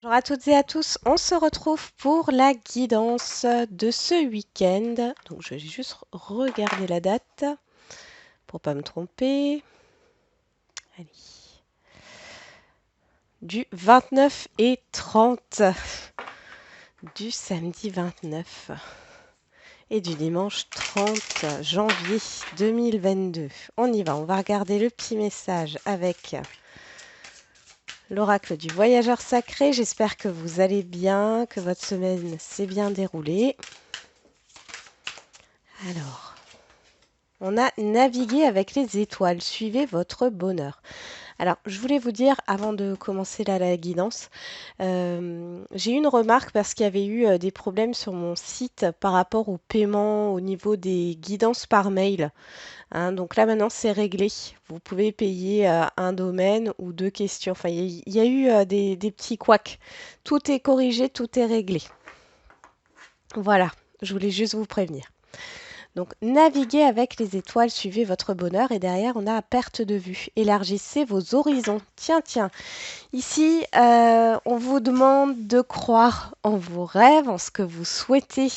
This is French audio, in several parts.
Bonjour à toutes et à tous, on se retrouve pour la guidance de ce week-end. Donc je vais juste regarder la date pour pas me tromper. Allez. Du 29 et 30, du samedi 29 et du dimanche 30 janvier 2022. On y va, on va regarder le petit message avec l'oracle du voyageur sacré. J'espère que vous allez bien, que votre semaine s'est bien déroulée. Alors, on a navigué avec les étoiles. Suivez votre bonheur. Alors, je voulais vous dire, avant de commencer la guidance, j'ai eu une remarque parce qu'il y avait eu des problèmes sur mon site par rapport au paiement au niveau des guidances par mail. Hein. Donc là, maintenant, c'est réglé. Vous pouvez payer un domaine ou deux questions. Enfin, il y a eu des petits couacs. Tout est corrigé, tout est réglé. Voilà, je voulais juste vous prévenir. Donc, naviguez avec les étoiles, suivez votre bonheur. Et derrière, on a à perte de vue. Élargissez vos horizons. Tiens, tiens. Ici, on vous demande de croire en vos rêves, en ce que vous souhaitez,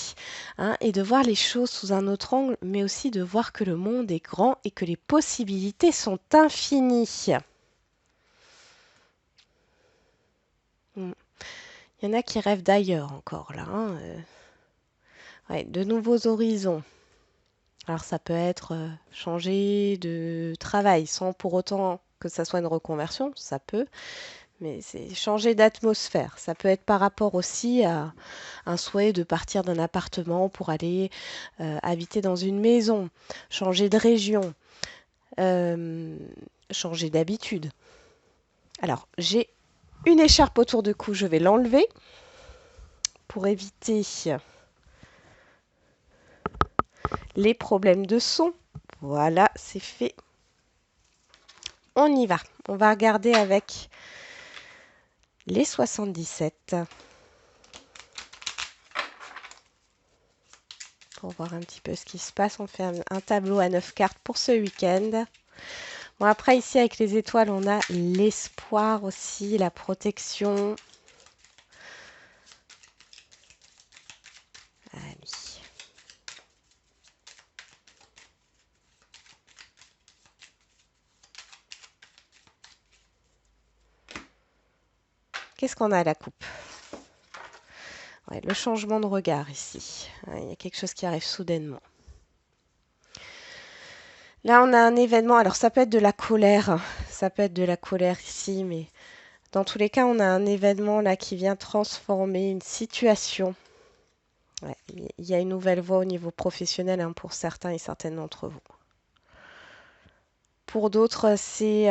hein, et de voir les choses sous un autre angle, mais aussi de voir que le monde est grand et que les possibilités sont infinies. Hmm. Il y en a qui rêvent d'ailleurs encore, là. Hein, ouais, de nouveaux horizons. Alors ça peut être changer de travail sans pour autant que ça soit une reconversion, ça peut, mais c'est changer d'atmosphère. Ça peut être par rapport aussi à un souhait de partir d'un appartement pour aller habiter dans une maison, changer de région, euh, changer d'habitude. Alors j'ai une écharpe autour du cou, je vais l'enlever pour éviter les problèmes de son. Voilà, c'est fait. On y va. On va regarder avec les 77 pour voir un petit peu ce qui se passe. On fait un tableau à 9 cartes pour ce week-end. Bon, après, ici, avec les étoiles, on a l'espoir aussi, la protection. Allez. Qu'est-ce qu'on a à la coupe? Ouais, le changement de regard ici. Il y a quelque chose qui arrive soudainement. Là, on a un événement. Alors, ça peut être de la colère. Ça peut être de la colère ici, mais dans tous les cas, on a un événement là qui vient transformer une situation. Ouais, il y a une nouvelle voie au niveau professionnel, hein, pour certains et certaines d'entre vous. Pour d'autres, c'est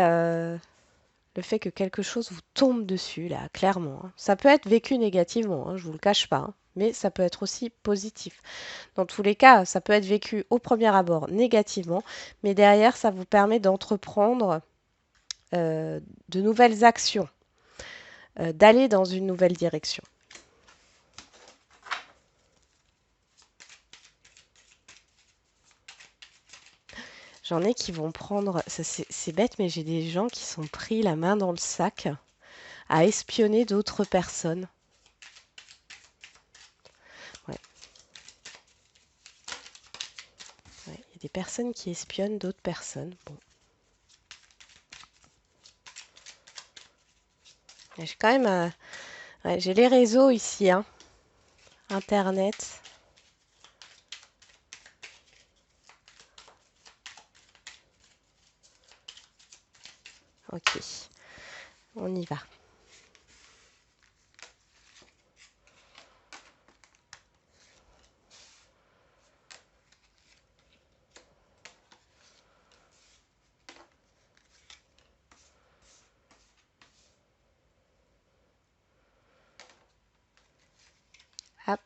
le fait que quelque chose vous tombe dessus, là, clairement. Hein. Ça peut être vécu négativement, hein, je ne vous le cache pas, hein, mais ça peut être aussi positif. Dans tous les cas, ça peut être vécu au premier abord négativement, mais derrière, ça vous permet d'entreprendre de nouvelles actions, d'aller dans une nouvelle direction. J'en ai qui vont prendre, c'est bête, mais j'ai des gens qui sont pris la main dans le sac à espionner d'autres personnes. Ouais, ouais, il y a des personnes qui espionnent d'autres personnes. Bon. J'ai quand même, ouais, j'ai les réseaux ici, hein, Internet. Ok, on y va. Hop.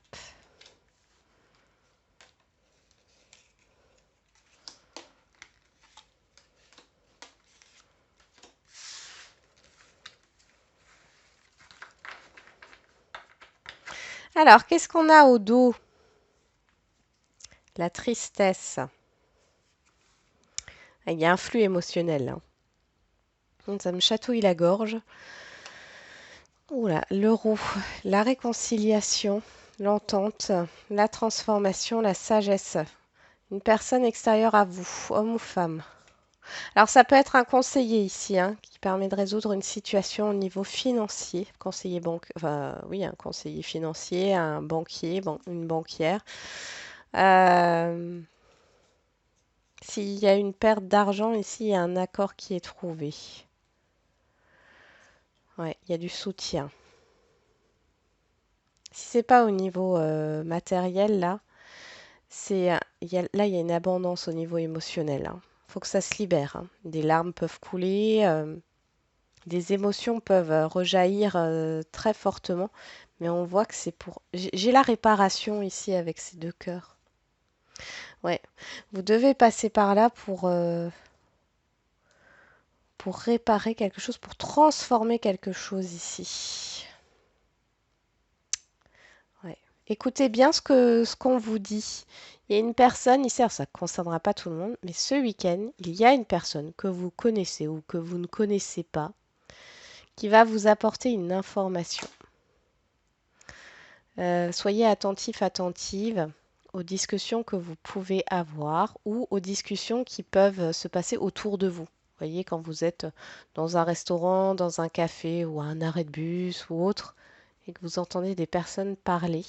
Alors, qu'est-ce qu'on a au dos? La tristesse. Il y a un flux émotionnel, hein. Ça me chatouille la gorge. Oula, l'euro, la réconciliation, l'entente, la transformation, la sagesse. Une personne extérieure à vous, homme ou femme. Alors ça peut être un conseiller ici, hein, qui permet de résoudre une situation au niveau financier. Conseiller enfin oui, un conseiller financier, un banquier, une banquière. Euh, S'il y a une perte d'argent ici, il y a un accord qui est trouvé. Ouais, il y a du soutien. Si c'est pas au niveau matériel là, là il y a une abondance au niveau émotionnel, hein. Faut que ça se libère, hein. Des larmes peuvent couler, des émotions peuvent rejaillir très fortement, mais on voit que c'est pour. J'ai la réparation ici avec ces deux cœurs. Ouais, vous devez passer par là pour réparer quelque chose, pour transformer quelque chose ici. Ouais. Écoutez bien ce qu'on vous dit. Il y a une personne ici, alors ça ne concernera pas tout le monde, mais ce week-end, il y a une personne que vous connaissez ou que vous ne connaissez pas qui va vous apporter une information. Soyez attentif, attentive aux discussions que vous pouvez avoir ou aux discussions qui peuvent se passer autour de vous. Vous voyez, quand vous êtes dans un restaurant, dans un café ou à un arrêt de bus ou autre, et que vous entendez des personnes parler,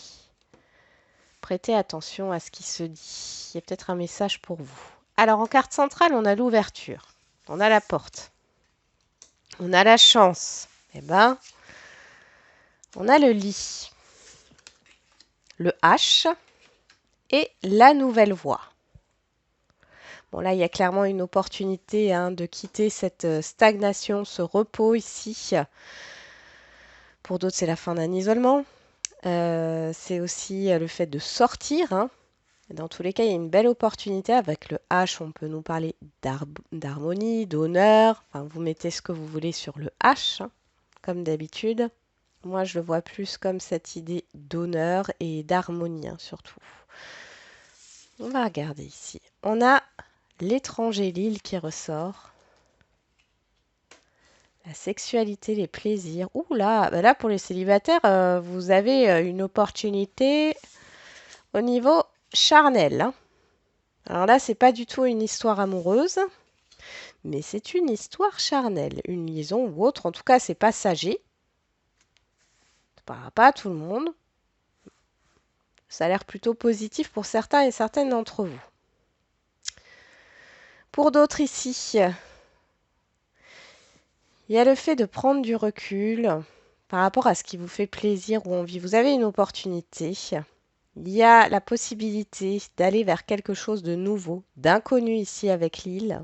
prêtez attention à ce qui se dit. Il y a peut-être un message pour vous. Alors, en carte centrale, on a l'ouverture. On a la porte. On a la chance. Eh ben, on a le lit. Le H et la nouvelle voie. Bon, là, il y a clairement une opportunité, hein, de quitter cette stagnation, ce repos ici. Pour d'autres, c'est la fin d'un isolement. C'est aussi le fait de sortir, hein. Dans tous les cas, il y a une belle opportunité. Avec le H, on peut nous parler d'harmonie, d'honneur. Enfin, vous mettez ce que vous voulez sur le H, hein, comme d'habitude. Moi, je le vois plus comme cette idée d'honneur et d'harmonie, hein, surtout. On va regarder ici. On a l'étranger, l'île qui ressort. La sexualité, les plaisirs. Ouh là, bah là pour les célibataires, vous avez une opportunité au niveau charnel, hein. Alors là, c'est pas du tout une histoire amoureuse, mais c'est une histoire charnelle, une liaison ou autre. En tout cas, c'est passager. Ça parlera pas à tout le monde. Ça a l'air plutôt positif pour certains et certaines d'entre vous. Pour d'autres ici, il y a le fait de prendre du recul par rapport à ce qui vous fait plaisir ou envie. Vous avez une opportunité. Il y a la possibilité d'aller vers quelque chose de nouveau, d'inconnu ici avec l'île.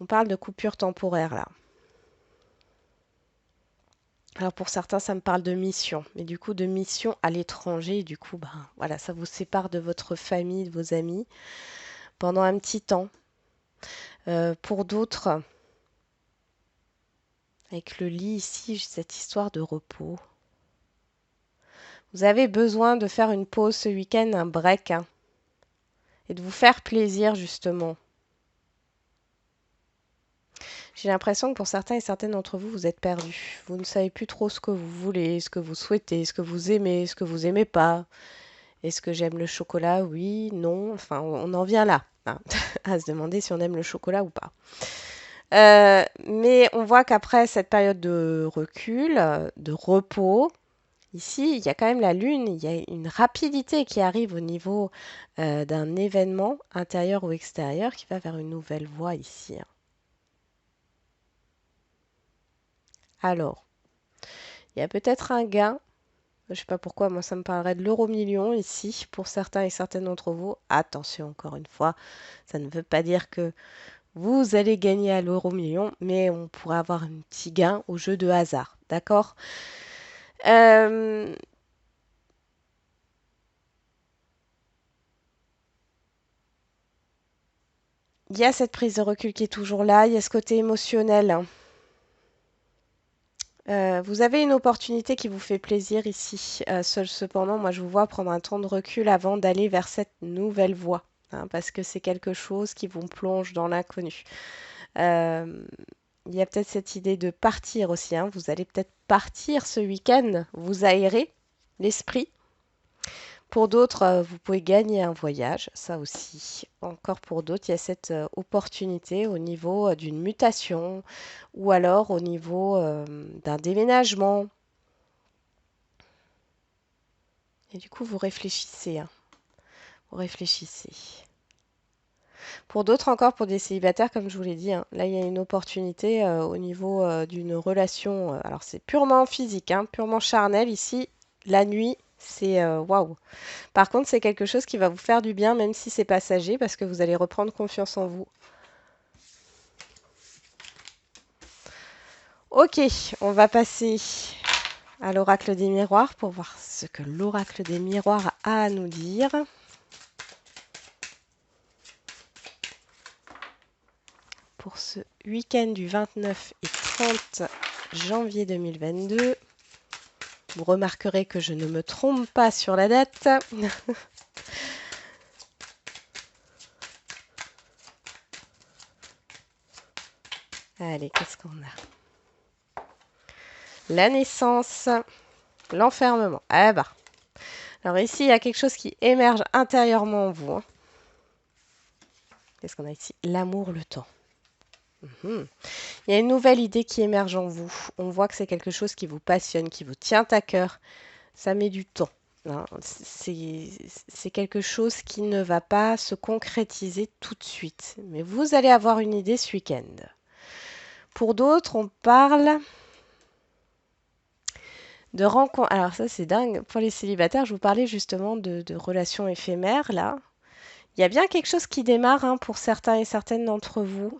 On parle de coupure temporaire là. Alors pour certains, ça me parle de mission, mais du coup de mission à l'étranger, du coup, ben, voilà, ça vous sépare de votre famille, de vos amis pendant un petit temps. Pour d'autres, avec le lit ici, j'ai cette histoire de repos. Vous avez besoin de faire une pause ce week-end, un break, hein, et de vous faire plaisir justement. J'ai l'impression que pour certains et certaines d'entre vous, vous êtes perdus. Vous ne savez plus trop ce que vous voulez, ce que vous souhaitez, ce que vous aimez, ce que vous aimez pas. Est-ce que j'aime le chocolat? Oui, non. Enfin, on en vient là, hein, à se demander si on aime le chocolat ou pas. Mais on voit qu'après cette période de recul, de repos, ici, il y a quand même la Lune, il y a une rapidité qui arrive au niveau d'un événement intérieur ou extérieur qui va vers une nouvelle voie ici, hein. Alors, il y a peut-être un gain. Je ne sais pas pourquoi, moi ça me parlerait de l'euro-million ici, pour certains et certaines d'entre vous. Attention, encore une fois, ça ne veut pas dire que vous allez gagner à l'euro-million, mais on pourrait avoir un petit gain au jeu de hasard, d'accord? Euh, Il y a cette prise de recul qui est toujours là, il y a ce côté émotionnel. Vous avez une opportunité qui vous fait plaisir ici. Cependant, moi je vous vois prendre un temps de recul avant d'aller vers cette nouvelle voie, hein, parce que c'est quelque chose qui vous plonge dans l'inconnu. Euh, il y a peut-être cette idée de partir aussi, hein. Vous allez peut-être partir ce week-end, vous aérer l'esprit. Pour d'autres, vous pouvez gagner un voyage, ça aussi. Encore pour d'autres, il y a cette opportunité au niveau d'une mutation ou alors au niveau d'un déménagement. Et du coup, vous réfléchissez, hein. Vous réfléchissez. Pour d'autres encore, pour des célibataires, comme je vous l'ai dit, hein, là, il y a une opportunité au niveau d'une relation. Alors, c'est purement physique, hein, purement charnel. Ici, la nuit, c'est waouh. Par contre, c'est quelque chose qui va vous faire du bien, même si c'est passager, parce que vous allez reprendre confiance en vous. Ok, on va passer à l'oracle des miroirs pour voir ce que l'oracle des miroirs a à nous dire. Pour ce week-end du 29 et 30 janvier 2022. Vous remarquerez que je ne me trompe pas sur la date. Allez, qu'est-ce qu'on a? La naissance, l'enfermement. Ah bah. Alors ici, il y a quelque chose qui émerge intérieurement en vous, hein. Qu'est-ce qu'on a ici? L'amour, le temps. Il y a une nouvelle idée qui émerge en vous. On voit que c'est quelque chose qui vous passionne, qui vous tient à cœur. Ça met du temps, hein. C'est quelque chose qui ne va pas se concrétiser tout de suite. Mais vous allez avoir une idée ce week-end. Pour d'autres, on parle de rencontres. Alors ça, c'est dingue. Pour les célibataires, je vous parlais justement de relations éphémères, là. Il y a bien quelque chose qui démarre, hein, pour certains et certaines d'entre vous.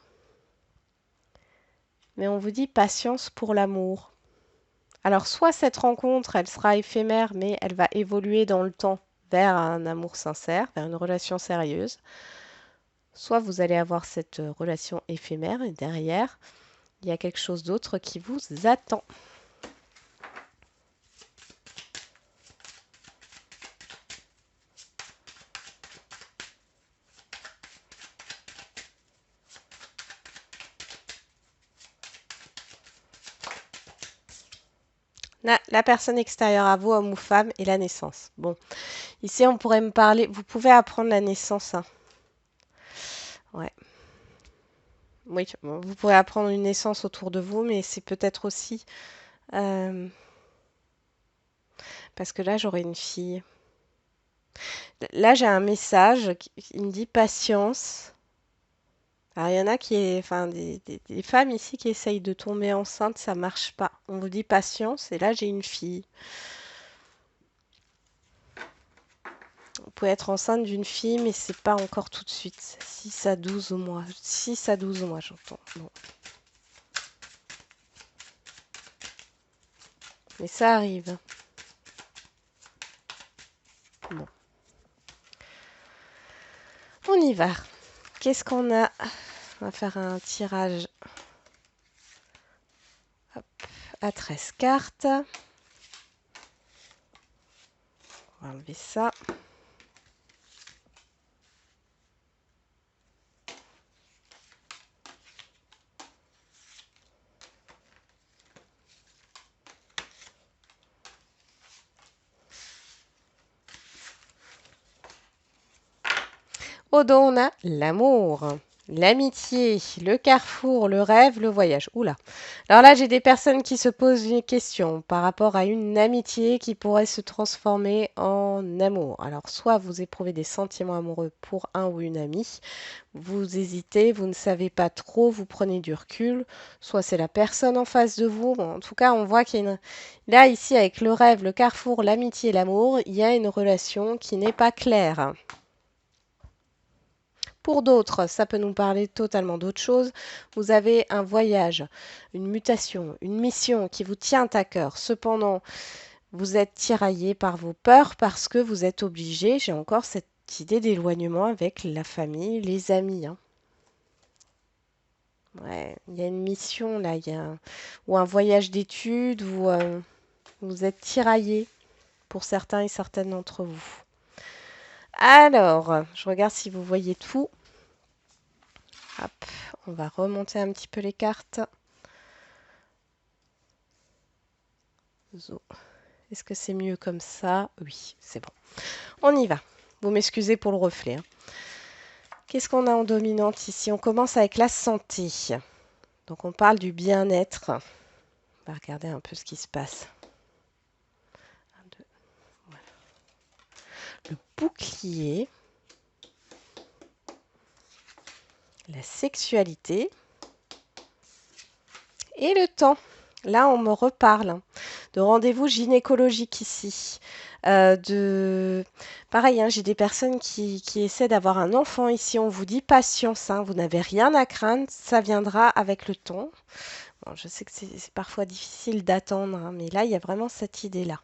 Mais on vous dit patience pour l'amour. Alors, soit cette rencontre, elle sera éphémère, mais elle va évoluer dans le temps vers un amour sincère, vers une relation sérieuse. Soit vous allez avoir cette relation éphémère et derrière, il y a quelque chose d'autre qui vous attend. La personne extérieure à vous, homme ou femme, et la naissance. Bon, ici on pourrait me parler. Vous pouvez apprendre la naissance, hein. Ouais. Oui, vous pourrez apprendre une naissance autour de vous, mais c'est peut-être aussi parce que là j'aurai une fille. Là j'ai un message qui me dit patience. Alors il y en a enfin des femmes ici qui essayent de tomber enceinte, ça marche pas. On vous dit patience, et là j'ai une fille. Vous pouvez être enceinte d'une fille, mais c'est pas encore tout de suite. 6 à 12 mois. 6 à 12 mois, j'entends. Bon. Mais ça arrive. Bon. On y va. Qu'est-ce qu'on a? On va faire un tirage, hop, à 13 cartes. On va enlever ça. Au dos, on a l'amour, l'amitié, le carrefour, le rêve, le voyage. Oula. Alors là, j'ai des personnes qui se posent une question par rapport à une amitié qui pourrait se transformer en amour. Alors, soit vous éprouvez des sentiments amoureux pour un ou une amie, vous hésitez, vous ne savez pas trop, vous prenez du recul, soit c'est la personne en face de vous. Bon, en tout cas, on voit qu'il y a une... Là, ici, avec le rêve, le carrefour, l'amitié et l'amour, il y a une relation qui n'est pas claire. Pour d'autres, ça peut nous parler totalement d'autre chose. Vous avez un voyage, une mutation, une mission qui vous tient à cœur. Cependant, vous êtes tiraillé par vos peurs parce que vous êtes obligé. J'ai encore cette idée d'éloignement avec la famille, les amis, hein. Ouais, il y a une mission là, ou un voyage d'études, où vous êtes tiraillé pour certains et certaines d'entre vous. Alors, je regarde si vous voyez tout. Hop, on va remonter un petit peu les cartes. Zo. Est-ce que c'est mieux comme ça? Oui, c'est bon. On y va. Vous m'excusez pour le reflet. Qu'est-ce qu'on a en dominante ici? On commence avec la santé. Donc on parle du bien-être. On va regarder un peu ce qui se passe. Un, deux, voilà. Le bouclier. La sexualité. Et le temps. Là, on me reparle de rendez-vous gynécologiques ici. Pareil, j'ai des personnes qui essaient d'avoir un enfant ici. On vous dit patience, vous n'avez rien à craindre, ça viendra avec le temps. Bon, je sais que c'est parfois difficile d'attendre, mais là, il y a vraiment cette idée-là.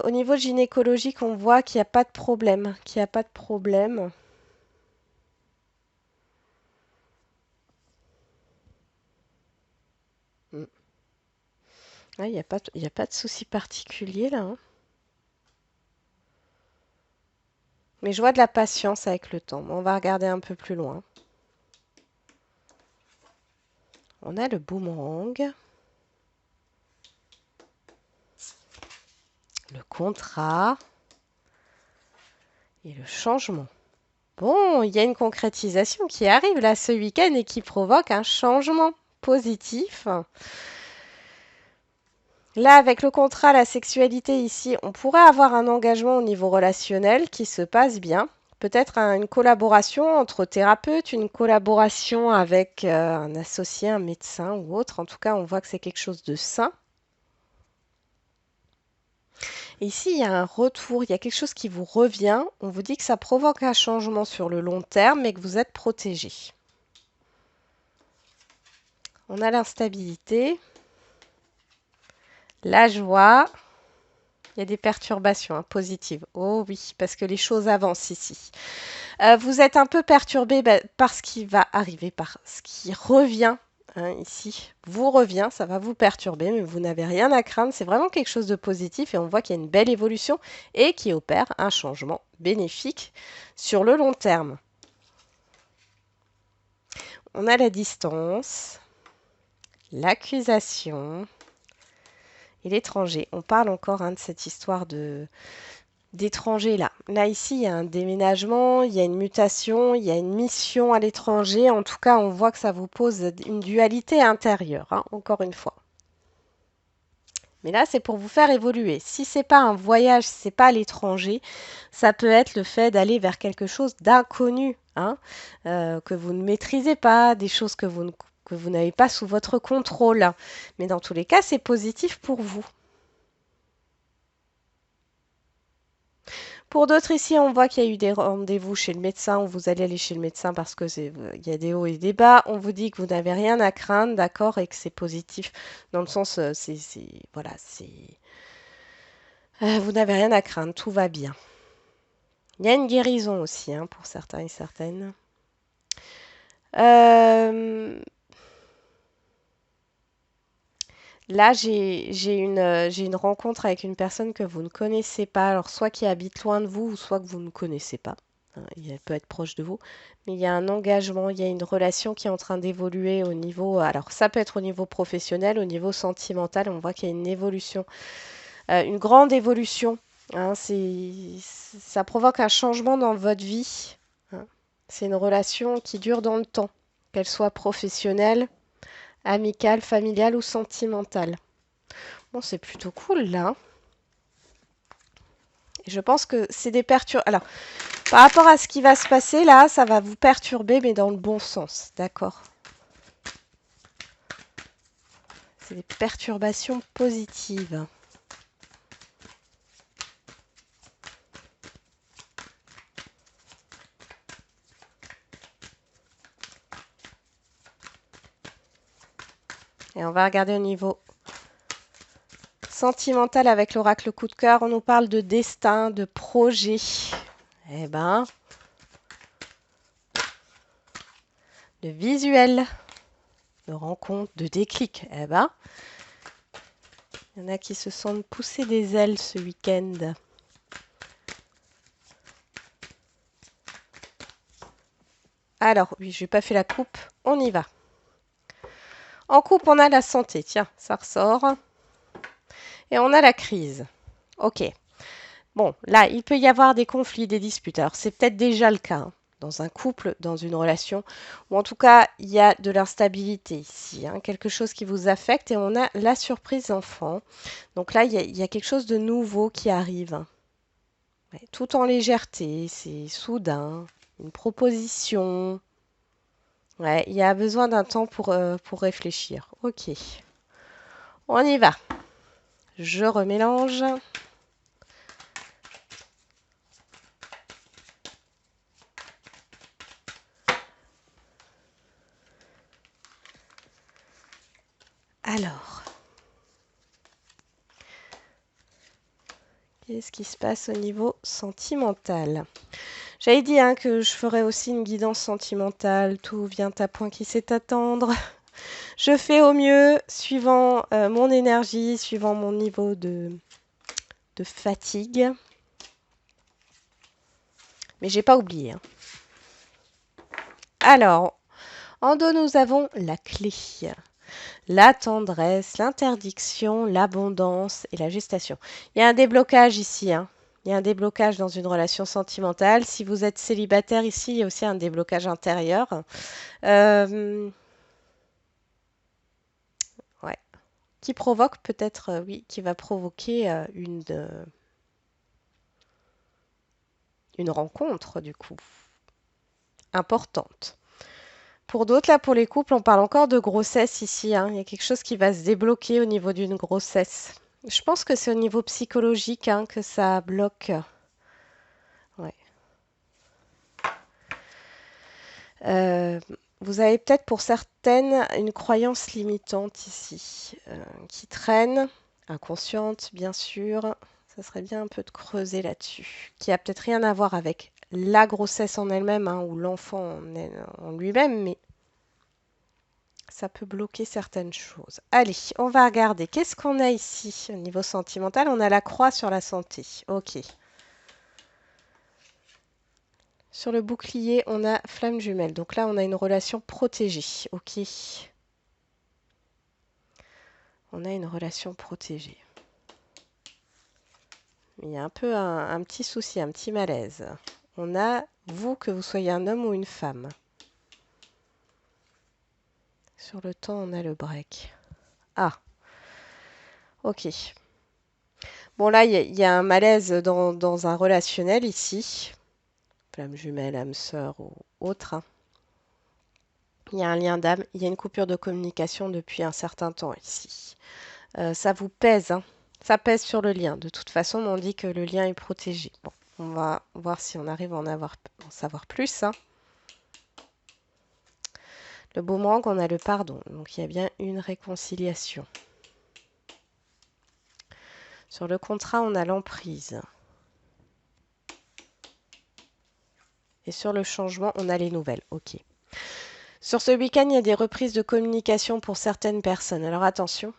Au niveau gynécologique, on voit qu'il n'y a pas de problème, Il n'y a pas de souci particulier là. Mais je vois de la patience avec le temps. On va regarder un peu plus loin. On a le boomerang. Le contrat. Et le changement. Bon, il y a une concrétisation qui arrive là ce week-end et qui provoque un changement positif. Là, avec le contrat, la sexualité ici, on pourrait avoir un engagement au niveau relationnel qui se passe bien. Peut-être une collaboration entre thérapeutes, une collaboration avec un associé, un médecin ou autre. En tout cas, on voit que c'est quelque chose de sain. Et ici, il y a un retour, il y a quelque chose qui vous revient. On vous dit que ça provoque un changement sur le long terme, mais que vous êtes protégé. On a l'instabilité, la joie. Il y a des perturbations positives. Oh oui, parce que les choses avancent ici. Vous êtes un peu perturbé par ce qui va arriver, par ce qui revient ici. Vous revient, ça va vous perturber, mais vous n'avez rien à craindre. C'est vraiment quelque chose de positif et on voit qu'il y a une belle évolution et qui opère un changement bénéfique sur le long terme. On a la distance, l'accusation et l'étranger. On parle encore de cette histoire d'étranger là. Là, ici, il y a un déménagement, il y a une mutation, il y a une mission à l'étranger. En tout cas, on voit que ça vous pose une dualité intérieure, encore une fois. Mais là, c'est pour vous faire évoluer. Si c'est pas un voyage, si c'est pas à l'étranger, ça peut être le fait d'aller vers quelque chose d'inconnu, que vous ne maîtrisez pas, des choses que vous n'avez pas sous votre contrôle. Mais dans tous les cas, c'est positif pour vous. Pour d'autres ici, on voit qu'il y a eu des rendez-vous chez le médecin, où vous allez aller chez le médecin parce que il y a des hauts et des bas. On vous dit que vous n'avez rien à craindre, d'accord, et que c'est positif dans le sens, vous n'avez rien à craindre, tout va bien. Il y a une guérison aussi pour certains et certaines. Là, j'ai une rencontre avec une personne que vous ne connaissez pas, alors soit qui habite loin de vous, ou soit que vous ne connaissez pas. Elle peut être proche de vous, mais il y a un engagement, il y a une relation qui est en train d'évoluer au niveau, alors ça peut être au niveau professionnel, au niveau sentimental, on voit qu'il y a une évolution, une grande évolution. Ça provoque un changement dans votre vie. C'est une relation qui dure dans le temps, qu'elle soit professionnelle, amicale, familiale ou sentimentale. Bon, c'est plutôt cool là. Et je pense que c'est des perturbations. Alors, par rapport à ce qui va se passer là, ça va vous perturber, mais dans le bon sens, d'accord? C'est des perturbations positives. Et on va regarder au niveau sentimental avec l'oracle coup de cœur. On nous parle de destin, de projet. Eh ben, de visuel, de rencontre, de déclic. Eh ben, il y en a qui se sentent pousser des ailes ce week-end. Alors, oui, je n'ai pas fait la coupe. On y va. En couple, on a la santé. Tiens, ça ressort. Et on a la crise. Ok. Bon, là, il peut y avoir des conflits, des disputes. Alors, c'est peut-être déjà le cas, hein, dans un couple, dans une relation, ou en tout cas, il y a de l'instabilité ici, hein, quelque chose qui vous affecte, et on a la surprise enfant. Donc là, il y a quelque chose de nouveau qui arrive. Ouais, tout en légèreté, c'est soudain, une proposition. Ouais, il y a besoin d'un temps pour réfléchir. Ok, on y va. Je remélange. Alors, qu'est-ce qui se passe au niveau sentimental? J'avais dit hein, que je ferais aussi une guidance sentimentale. Tout vient à point qui sait attendre. Je fais au mieux, suivant mon énergie, suivant mon niveau de fatigue. Mais j'ai pas oublié. Hein. Alors, en dos, nous avons la clé. La tendresse, l'interdiction, l'abondance et la gestation. Il y a un déblocage ici. Hein. Il y a un déblocage dans une relation sentimentale. Si vous êtes célibataire ici, il y a aussi un déblocage intérieur. Ouais. Qui provoque peut-être, oui, qui va provoquer une rencontre, du coup, importante. Pour d'autres, là, pour les couples, on parle encore de grossesse ici. Hein. Il y a quelque chose qui va se débloquer au niveau d'une grossesse. Je pense que c'est au niveau psychologique hein, que ça bloque. Ouais. Euh, vous avez peut-être pour certaines une croyance limitante ici qui traîne, inconsciente bien sûr. Ça serait bien un peu de creuser là-dessus, qui a peut-être rien à voir avec la grossesse en elle-même hein, ou l'enfant en lui-même, mais ça peut bloquer certaines choses. Allez, on va regarder. Qu'est-ce qu'on a ici au niveau sentimental? On a la croix sur la santé. Ok. Sur le bouclier, on a flamme jumelle. Donc là, on a une relation protégée. Ok. On a une relation protégée. Il y a un peu un petit souci, un petit malaise. On a, vous, que vous soyez un homme ou une femme. Sur le temps, on a le break. Ah, ok. Bon, là, il y a un malaise dans un relationnel ici. Flamme jumelle, âme sœur ou autre. Hein. Il y a un lien d'âme, il y a une coupure de communication depuis un certain temps ici. Ça vous pèse, hein. Ça pèse sur le lien. De toute façon, on dit que le lien est protégé. Bon, on va voir si on arrive à en savoir plus. Hein. Le boomerang, on a le pardon. Donc, il y a bien une réconciliation. Sur le contrat, on a l'emprise. Et sur le changement, on a les nouvelles. OK. Sur ce week-end, il y a des reprises de communication pour certaines personnes. Alors, attention.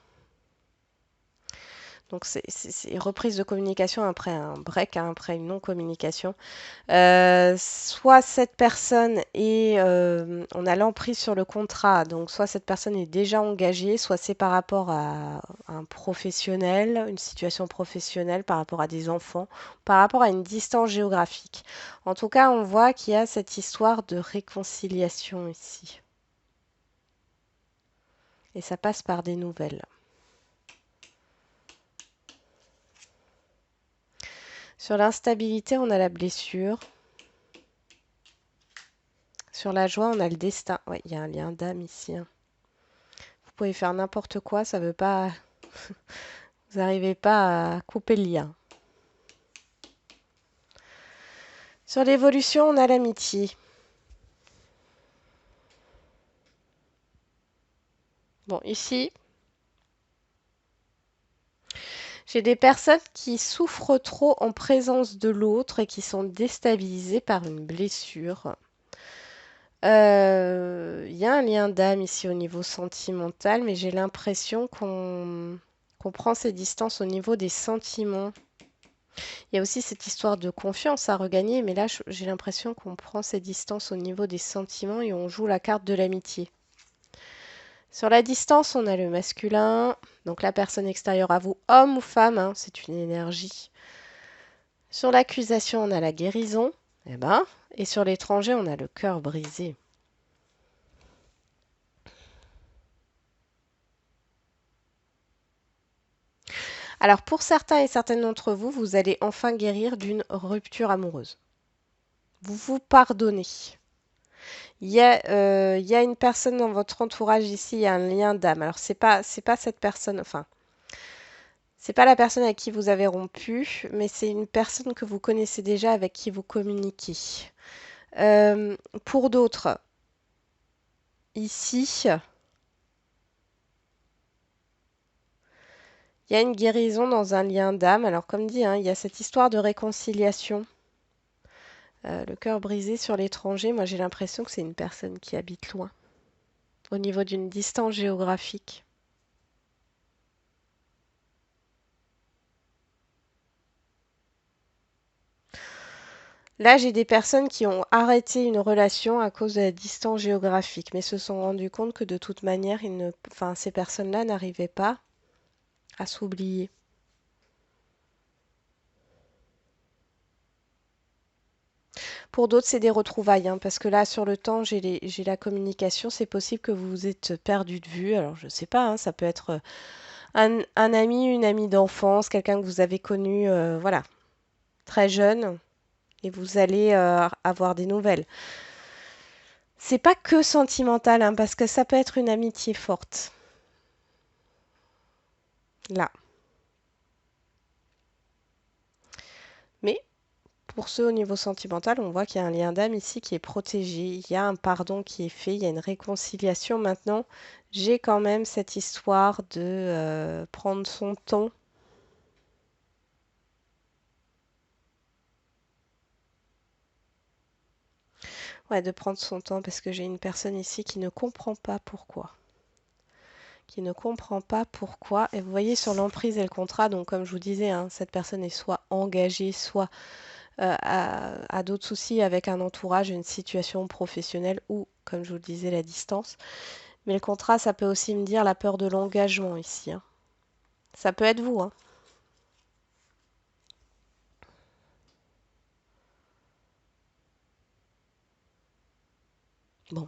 Donc, c'est reprise de communication après un break, hein, après une non-communication. Soit cette personne est, on a l'emprise sur le contrat, donc soit cette personne est déjà engagée, soit c'est par rapport à un professionnel, une situation professionnelle, par rapport à des enfants, par rapport à une distance géographique. En tout cas, on voit qu'il y a cette histoire de réconciliation ici. Et ça passe par des nouvelles. Sur l'instabilité, on a la blessure. Sur la joie, on a le destin. Ouais, il y a un lien d'âme ici. Hein. Vous pouvez faire n'importe quoi, ça ne veut pas... Vous n'arrivez pas à couper le lien. Sur l'évolution, on a l'amitié. Bon, ici, j'ai des personnes qui souffrent trop en présence de l'autre et qui sont déstabilisées par une blessure. Il y a un lien d'âme ici au niveau sentimental, mais j'ai l'impression qu'on prend ses distances au niveau des sentiments. Il y a aussi cette histoire de confiance à regagner, mais là, j'ai l'impression qu'on prend ses distances au niveau des sentiments et on joue la carte de l'amitié. Sur la distance, on a le masculin, donc la personne extérieure à vous, homme ou femme, hein, c'est une énergie. Sur l'accusation, on a la guérison, eh ben, et sur l'étranger, on a le cœur brisé. Alors pour certains et certaines d'entre vous, vous allez enfin guérir d'une rupture amoureuse. Vous vous pardonnez. Il y a une personne dans votre entourage ici, il y a un lien d'âme. Alors c'est pas cette personne, enfin, c'est pas la personne avec qui vous avez rompu, mais c'est une personne que vous connaissez déjà avec qui vous communiquez. Pour d'autres, ici, il y a une guérison dans un lien d'âme. Alors comme dit, hein, il y a cette histoire de réconciliation. Le cœur brisé sur l'étranger, moi j'ai l'impression que c'est une personne qui habite loin, au niveau d'une distance géographique. Là, j'ai des personnes qui ont arrêté une relation à cause de la distance géographique, mais se sont rendues compte que de toute manière, enfin, ces personnes-là n'arrivaient pas à s'oublier. Pour d'autres, c'est des retrouvailles, hein, parce que là, sur le temps, j'ai la communication. C'est possible que vous vous êtes perdu de vue. Alors, je ne sais pas, hein, ça peut être un ami, une amie d'enfance, quelqu'un que vous avez connu, voilà, très jeune, et vous allez avoir des nouvelles. C'est pas que sentimental, hein, parce que ça peut être une amitié forte. Là. Mais pour ceux au niveau sentimental, on voit qu'il y a un lien d'âme ici qui est protégé, il y a un pardon qui est fait, il y a une réconciliation. Maintenant, j'ai quand même cette histoire de prendre son temps. Ouais, de prendre son temps parce que j'ai une personne ici qui ne comprend pas pourquoi. Qui ne comprend pas pourquoi. Et vous voyez sur l'emprise et le contrat, donc comme je vous disais, hein, cette personne est soit engagée, soit à d'autres soucis avec un entourage, une situation professionnelle ou, comme je vous le disais, la distance. Mais le contrat, ça peut aussi me dire la peur de l'engagement ici, hein. Ça peut être vous, hein. Bon,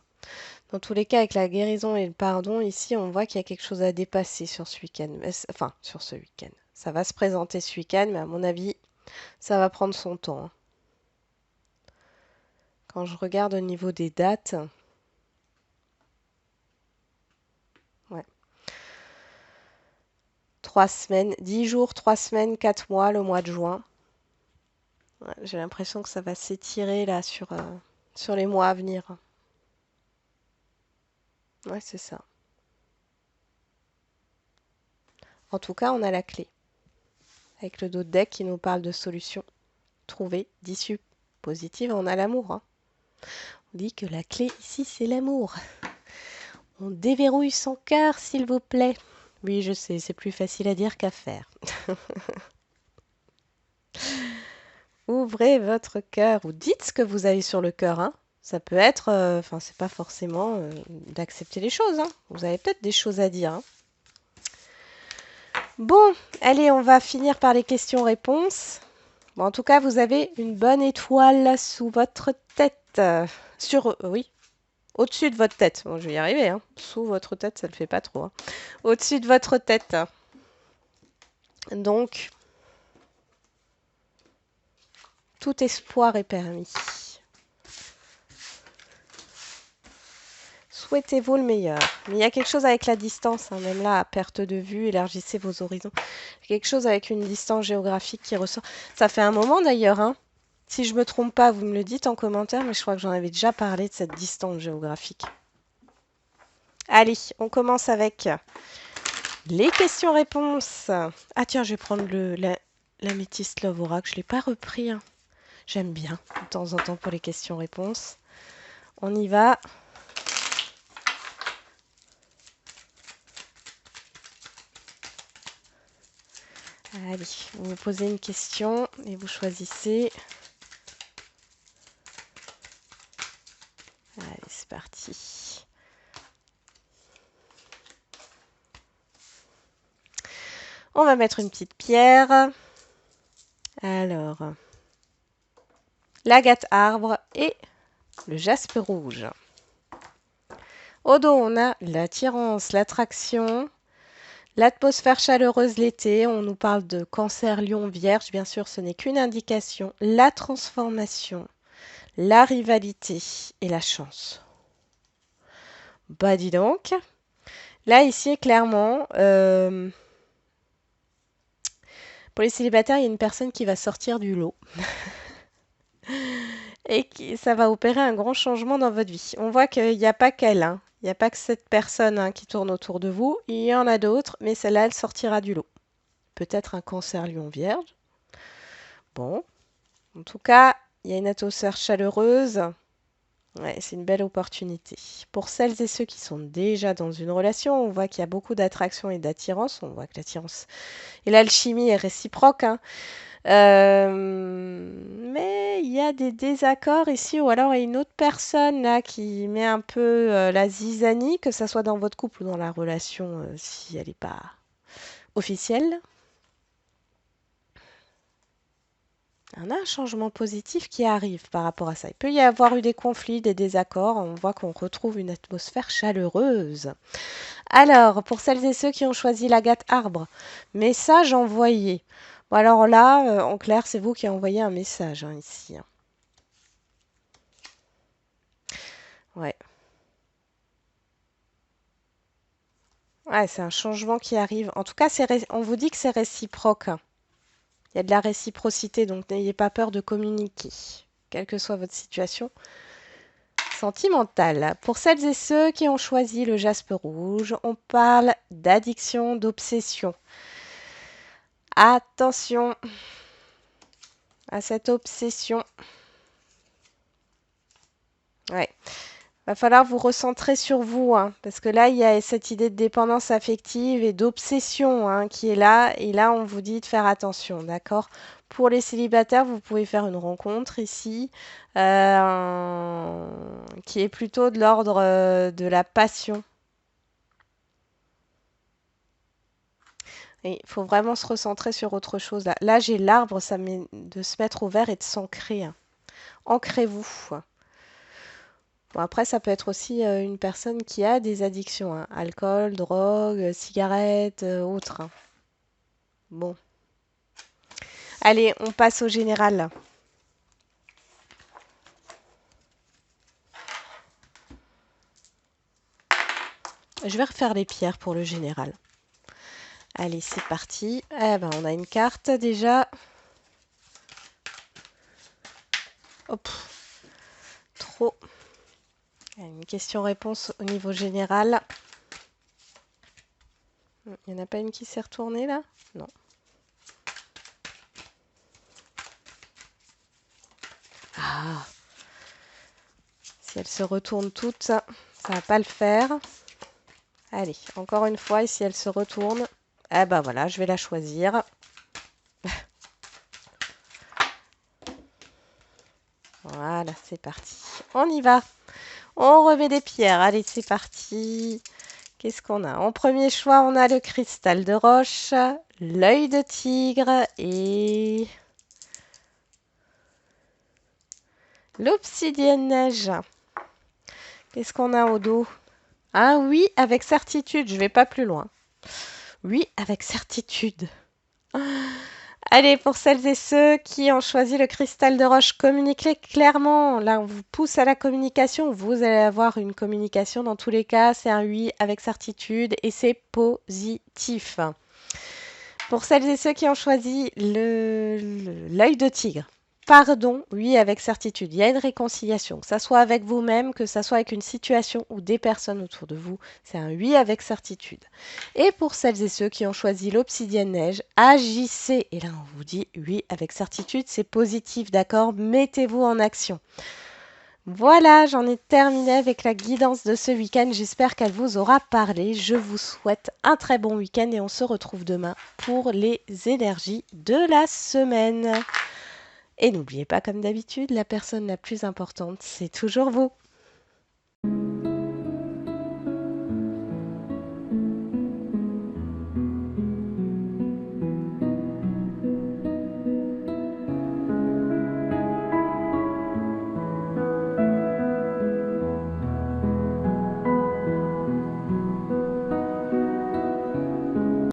dans tous les cas, avec la guérison et le pardon, ici, on voit qu'il y a quelque chose à dépasser sur ce week-end. Enfin, sur ce week-end. Ça va se présenter ce week-end, mais à mon avis, ça va prendre son temps, hein. Quand je regarde au niveau des dates, ouais. 3 semaines, 10 jours, 3 semaines, 4 mois, le mois de juin. Ouais, j'ai l'impression que ça va s'étirer là sur les mois à venir. Ouais, c'est ça. En tout cas, on a la clé. Avec le dos de deck qui nous parle de solutions trouvées, d'issues positives. On a l'amour, hein. On dit que la clé ici, c'est l'amour. On déverrouille son cœur, s'il vous plaît. Oui, je sais, c'est plus facile à dire qu'à faire. Ouvrez votre cœur ou dites ce que vous avez sur le cœur, hein. Ça peut être, enfin, c'est pas forcément d'accepter les choses, hein. Vous avez peut-être des choses à dire, hein. Bon, allez, on va finir par les questions-réponses. Bon, en tout cas, vous avez une bonne étoile sous votre tête. Oui, au-dessus de votre tête. Bon, je vais y arriver, hein. Sous votre tête, ça ne le fait pas trop, hein. Au-dessus de votre tête. Donc, tout espoir est permis. Souhaitez-vous le meilleur. Mais il y a quelque chose avec la distance, hein, même là, à perte de vue, élargissez vos horizons. Quelque chose avec une distance géographique qui ressort. Ça fait un moment d'ailleurs, hein. Si je me trompe pas, vous me le dites en commentaire, mais je crois que j'en avais déjà parlé de cette distance géographique. Allez, on commence avec les questions-réponses. Ah tiens, je vais prendre l'améthyste Love Oracle. Je ne l'ai pas repris, hein. J'aime bien de temps en temps pour les questions-réponses. On y va. Allez, vous me posez une question et vous choisissez. Allez, c'est parti. On va mettre une petite pierre. Alors, l'agate arbre et le jaspe rouge. Au dos, on a l'attirance, l'attraction, l'atmosphère chaleureuse l'été. On nous parle de cancer, lion, vierge. Bien sûr, ce n'est qu'une indication. La transformation, la rivalité et la chance. Bah dis donc. Là, ici, clairement, pour les célibataires, il y a une personne qui va sortir du lot. Et ça va opérer un grand changement dans votre vie. On voit qu'il n'y a pas qu'elle, hein. Il n'y a pas que cette personne qui tourne autour de vous. Il y en a d'autres, mais celle-là, elle sortira du lot. Peut-être un cancer lion vierge. Bon. En tout cas, il y a une atmosphère chaleureuse. Ouais, c'est une belle opportunité. Pour celles et ceux qui sont déjà dans une relation, on voit qu'il y a beaucoup d'attraction et d'attirance. On voit que l'attirance et l'alchimie est réciproque, hein. Mais il y a des désaccords ici, ou alors il y a une autre personne là qui met un peu la zizanie, que ça soit dans votre couple ou dans la relation, si elle n'est pas officielle. On a un changement positif qui arrive par rapport à ça. Il peut y avoir eu des conflits, des désaccords. On voit qu'on retrouve une atmosphère chaleureuse. Alors, pour celles et ceux qui ont choisi l'agate arbre, message envoyé. Bon, alors là, en clair, c'est vous qui envoyez un message ici. Ouais. Ouais, c'est un changement qui arrive. En tout cas, on vous dit que c'est réciproque. Il y a de la réciprocité, donc n'ayez pas peur de communiquer, quelle que soit votre situation sentimentale. Pour celles et ceux qui ont choisi le jaspe rouge, on parle d'addiction, d'obsession. Attention à cette obsession. Ouais. Va falloir vous recentrer sur vous, parce que là, il y a cette idée de dépendance affective et d'obsession qui est là. Et là, on vous dit de faire attention, d'accord? Pour les célibataires, vous pouvez faire une rencontre ici qui est plutôt de l'ordre de la passion. Il faut vraiment se recentrer sur autre chose. Là j'ai l'arbre, ça met de se mettre au vert et de s'ancrer. Ancrez-vous. Bon, après, ça peut être aussi une personne qui a des addictions. Alcool, drogue, cigarettes, autres. Bon. Allez, on passe au général. Je vais refaire les pierres pour le général. Allez, c'est parti. Eh ben, on a une carte déjà. Hop. Trop. Une question-réponse au niveau général. Il n'y en a pas une qui s'est retournée là? Non. Ah. Si elles se retournent toutes, ça va pas le faire. Allez, encore une fois, et si elle se retourne, eh ben voilà, je vais la choisir. Voilà, c'est parti. On y va. On remet des pierres. Allez, c'est parti. Qu'est-ce qu'on a? En premier choix, on a le cristal de roche, l'œil de tigre et l'obsidienne neige. Qu'est-ce qu'on a au dos? Ah oui, avec certitude, je vais pas plus loin. Oui, avec certitude. Allez, pour celles et ceux qui ont choisi le cristal de roche, communiquez clairement. Là, on vous pousse à la communication. Vous allez avoir une communication dans tous les cas. C'est un oui avec certitude et c'est positif. Pour celles et ceux qui ont choisi l'œil de tigre, pardon, oui avec certitude. Il y a une réconciliation, que ça soit avec vous-même, que ça soit avec une situation ou des personnes autour de vous. C'est un oui avec certitude. Et pour celles et ceux qui ont choisi l'obsidienne neige, agissez. Et là, on vous dit oui avec certitude, c'est positif, d'accord? Mettez-vous en action. Voilà, j'en ai terminé avec la guidance de ce week-end. J'espère qu'elle vous aura parlé. Je vous souhaite un très bon week-end et on se retrouve demain pour les énergies de la semaine. Et n'oubliez pas, comme d'habitude, la personne la plus importante, c'est toujours vous.